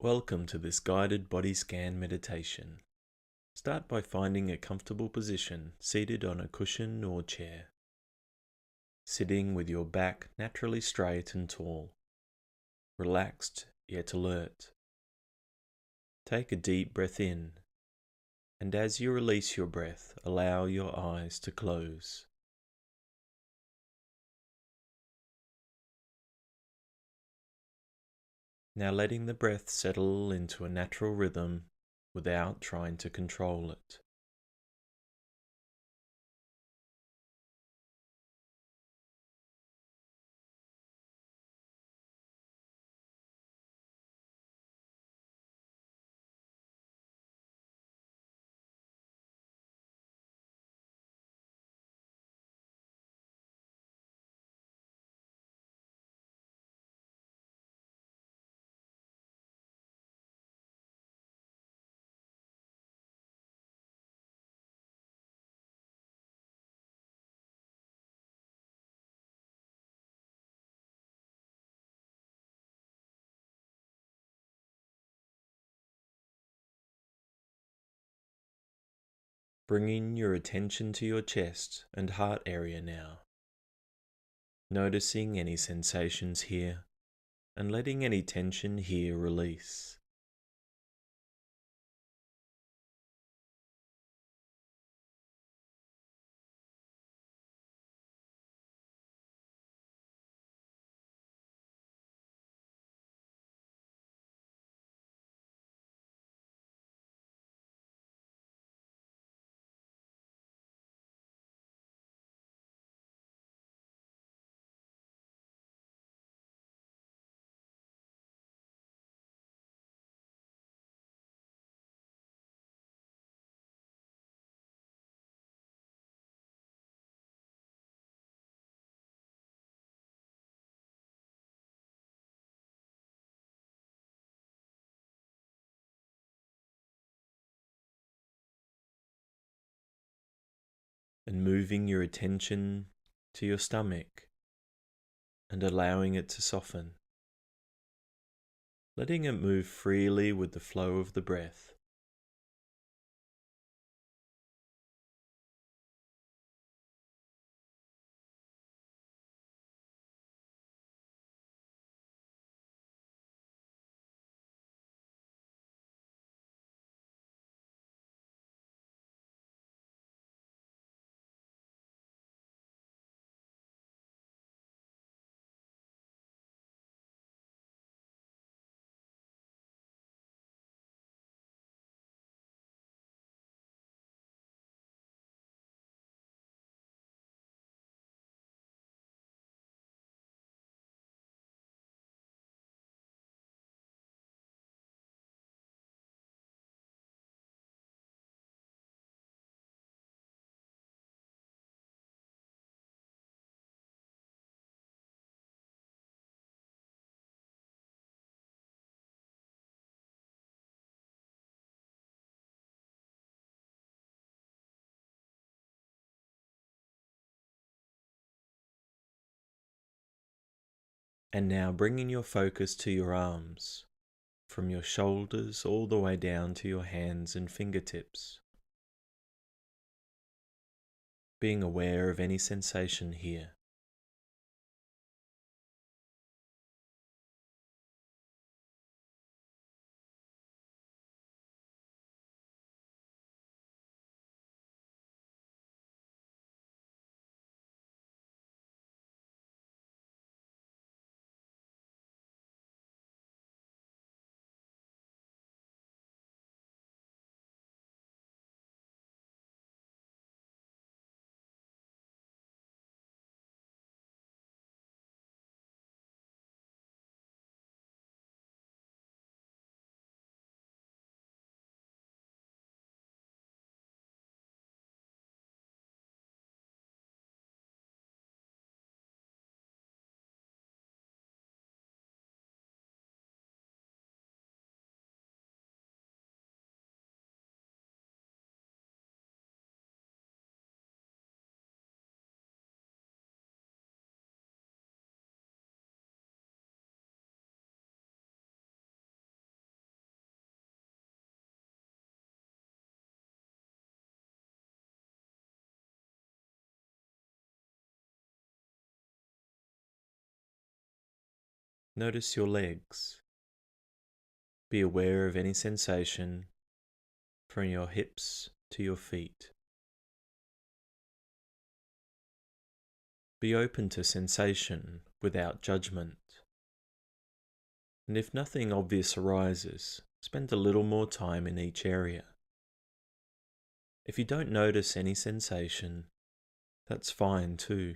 Welcome to this guided body scan meditation. Start by finding a comfortable position seated on a cushion or chair. Sitting with your back naturally straight and tall, relaxed yet alert. Take a deep breath in, and as you release your breath, allow your eyes to close. Now letting the breath settle into a natural rhythm without trying to control it. Bringing your attention to your chest and heart area now. Noticing any sensations here and letting any tension here release. And moving your attention to your stomach and allowing it to soften, letting it move freely with the flow of the breath. And now bringing your focus to your arms, from your shoulders all the way down to your hands and fingertips. Being aware of any sensation here. Notice your legs. Be aware of any sensation from your hips to your feet. Be open to sensation without judgment. And if nothing obvious arises, spend a little more time in each area. If you don't notice any sensation, that's fine too.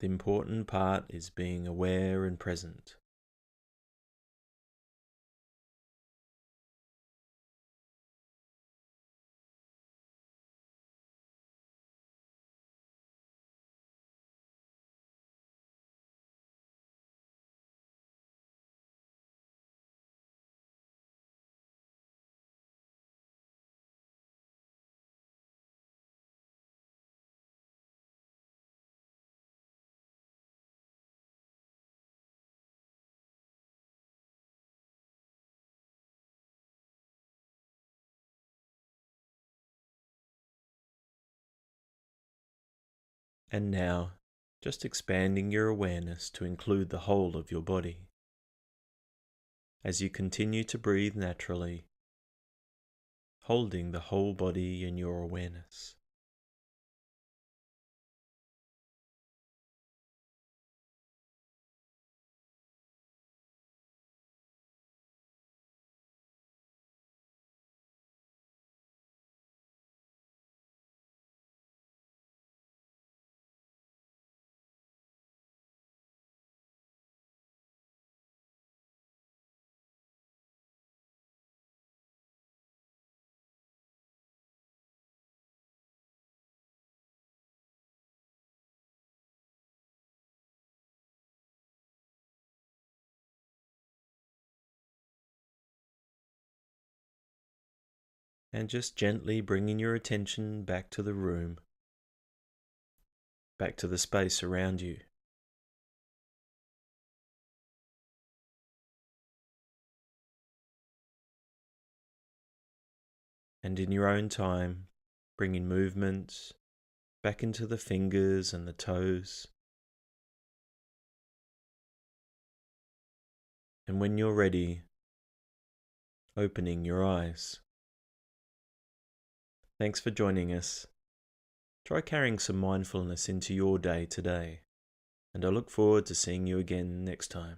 The important part is being aware and present. And now, just expanding your awareness to include the whole of your body. As you continue to breathe naturally, holding the whole body in your awareness. And just gently bringing your attention back to the room, back to the space around you. And in your own time, bringing movement back into the fingers and the toes. And when you're ready, opening your eyes. Thanks for joining us. Try carrying some mindfulness into your day today, and I look forward to seeing you again next time.